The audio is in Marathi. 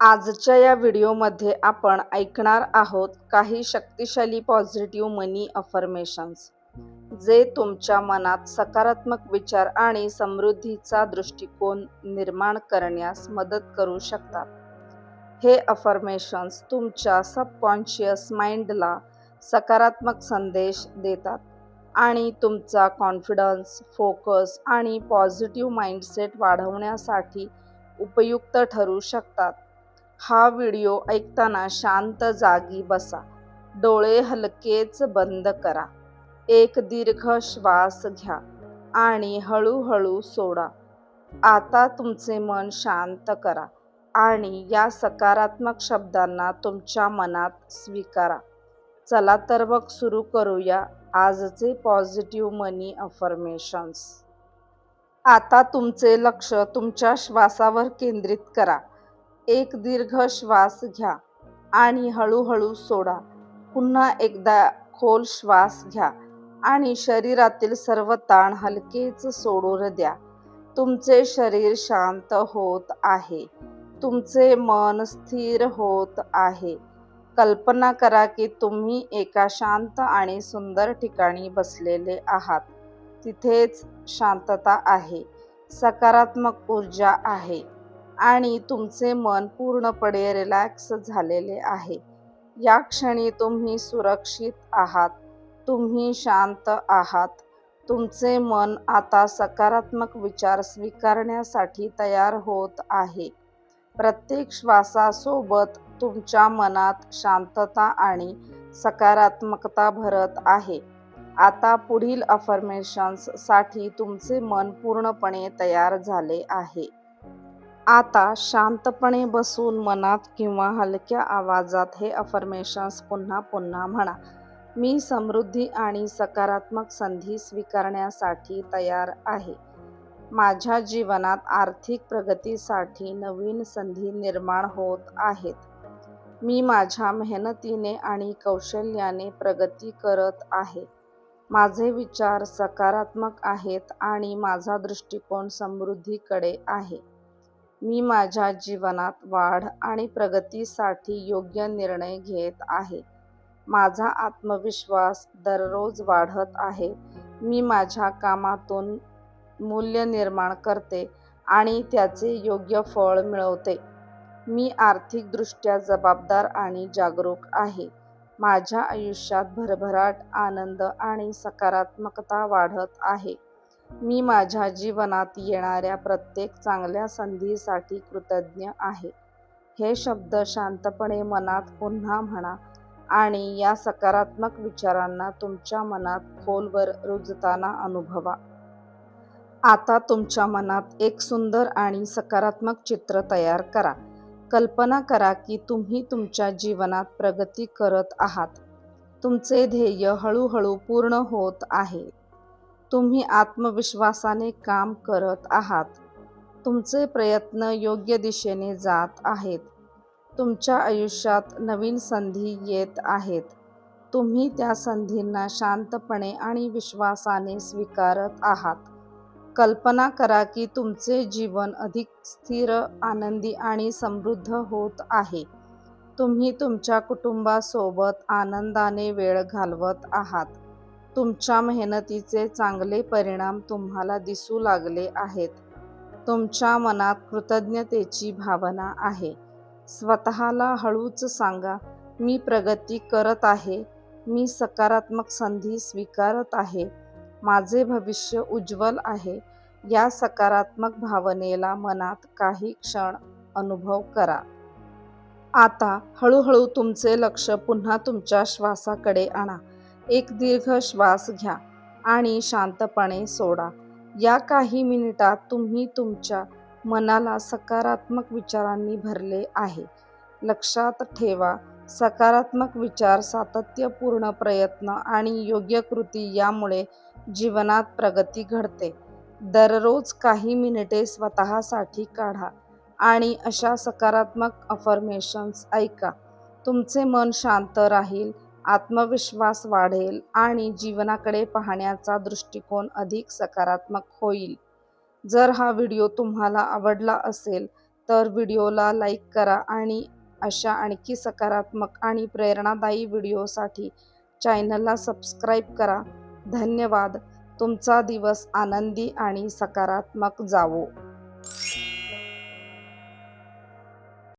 आजच्या या व्हिडिओमध्ये आपण ऐकणार आहोत काही शक्तिशाली पॉझिटिव्ह मनी अफर्मेशन्स, जे तुमच्या मनात सकारात्मक विचार आणि समृद्धीचा दृष्टिकोन निर्माण करण्यास मदत करू शकतात. हे अफर्मेशन्स तुमच्या सबकॉन्शियस माइंडला सकारात्मक संदेश देतात आणि तुमचा कॉन्फिडन्स, फोकस आणि पॉझिटिव्ह माइंडसेट वाढवण्यासाठी उपयुक्त ठरू शकतात. हा व्हिडिओ ऐकताना शांत जागी बसा, डोळे हलकेच बंद करा, एक दीर्घ श्वास घ्या आणि हळूहळू सोडा. आता तुमचे मन शांत करा आणि या सकारात्मक शब्दांना तुमच्या मनात स्वीकारा. चला तर मग सुरू करूया आजचे पॉझिटिव्ह मनी अफर्मेशन्स. आता तुमचे लक्ष तुमच्या श्वासावर केंद्रित करा. एक दीर्घ श्वास घ्या आणि हळूहळू सोडा. पुन्हा एकदा खोल श्वास घ्या आणि शरीरातील सर्व ताण हलकेच सोडून द्या. तुमचे शरीर शांत होत आहे. तुमचे मन स्थिर होत आहे. कल्पना करा की तुम्ही एका शांत आणि सुंदर ठिकाणी बसलेले आहात. तिथेच शांतता आहे, सकारात्मक ऊर्जा आहे आणि तुमचे मन पूर्णपणे रिलॅक्स झालेले आहे. या क्षणी तुम्ही सुरक्षित आहात. तुम्ही शांत आहात. तुमचे मन आता सकारात्मक विचार स्वीकारण्यासाठी तयार होत आहे. प्रत्येक श्वासासोबत तुमच्या मनात शांतता आणि सकारात्मकता भरत आहे. आता पुढील अफर्मेशन्ससाठी तुमचे मन पूर्णपणे तयार झाले आहे. आता शांतपणे बसून मनात किंवा हलक्या आवाजात हे अफर्मेशन्स पुन्हा पुन्हा म्हणा. मी समृद्धी आणि सकारात्मक संधी स्वीकारण्यासाठी तयार आहे. माझ्या जीवनात आर्थिक प्रगतीसाठी नवीन संधी निर्माण होत आहेत. मी माझ्या मेहनतीने आणि कौशल्याने प्रगती करत आहे. माझे विचार सकारात्मक आहेत आणि माझा दृष्टिकोन समृद्धीकडे आहे. मी माझ्या जीवनात वाढ आणि प्रगतीसाठी योग्य निर्णय घेत आहे. माझा आत्मविश्वास दररोज वाढत आहे. मी माझ्या कामातून मूल्य निर्माण करते आणि त्याचे योग्य फळ मिळवते. मी आर्थिकदृष्ट्या जबाबदार आणि जागरूक आहे. माझ्या आयुष्यात भरभराट, आनंद आणि सकारात्मकता वाढत आहे. मी माझ्या जीवनात येणाऱ्या प्रत्येक चांगल्या संधीसाठी कृतज्ञ आहे. हे शब्द शांतपणे मनात पुन्हा म्हणा आणि या सकारात्मक विचारांना तुमच्या मनात खोलवर रुजताना अनुभवा. आता तुमच्या मनात एक सुंदर आणि सकारात्मक चित्र तयार करा. कल्पना करा की तुम्ही तुमच्या जीवनात प्रगती करत आहात. तुमचे ध्येय हळूहळू पूर्ण होत आहे. तुम्ही आत्मविश्वासाने काम करत आहात. तुमचे प्रयत्न योग्य दिशेने जात आहेत. तुमच्या आयुष्यात नवीन संधी येत आहेत. तुम्ही त्या संधींना शांतपणे आणि विश्वासाने स्वीकारत आहात. कल्पना करा की तुमचे जीवन अधिक स्थिर, आनंदी आणि समृद्ध होत आहे. तुम्ही तुमच्या कुटुंबासोबत आनंदाने वेळ घालवत आहात. तुमच्या मेहनतीचे चांगले परिणाम तुम्हाला दिसू लागले आहेत. तुमच्या मनात कृतज्ञतेची भावना आहे. स्वतःला हळूच सांगा, मी प्रगती करत आहे. मी सकारात्मक संधी स्वीकारत आहे. माझे भविष्य उज्ज्वल आहे. या सकारात्मक भावनेला मनात काही क्षण अनुभव करा. आता हळूहळू तुमचे लक्ष पुन्हा तुमच्या श्वासाकडे आणा. एक दीर्घ श्वास घ्या आणि शांतपणे सोडा. या काही मिनिटात तुम्ही तुमच्या मनाला सकारात्मक विचारांनी भरले आहे. लक्षात ठेवा, सकारात्मक विचार, सातत्यपूर्ण प्रयत्न आणि योग्य कृती यामुळे जीवनात प्रगती घडते. दररोज काही मिनिटे स्वतःसाठी काढा आणि अशा सकारात्मक अफर्मेशन्स ऐका. तुमचे मन शांत राहील, आत्मविश्वास वाढेल आणि जीवनाकडे पाहण्याचा दृष्टिकोन अधिक सकारात्मक होईल. जर हा व्हिडिओ तुम्हाला आवडला असेल तर व्हिडिओला लाईक करा आणि अशा आणखी सकारात्मक आणि प्रेरणादायी व्हिडिओसाठी चॅनलला सबस्क्राईब करा. धन्यवाद. तुमचा दिवस आनंदी आणि सकारात्मक जावो.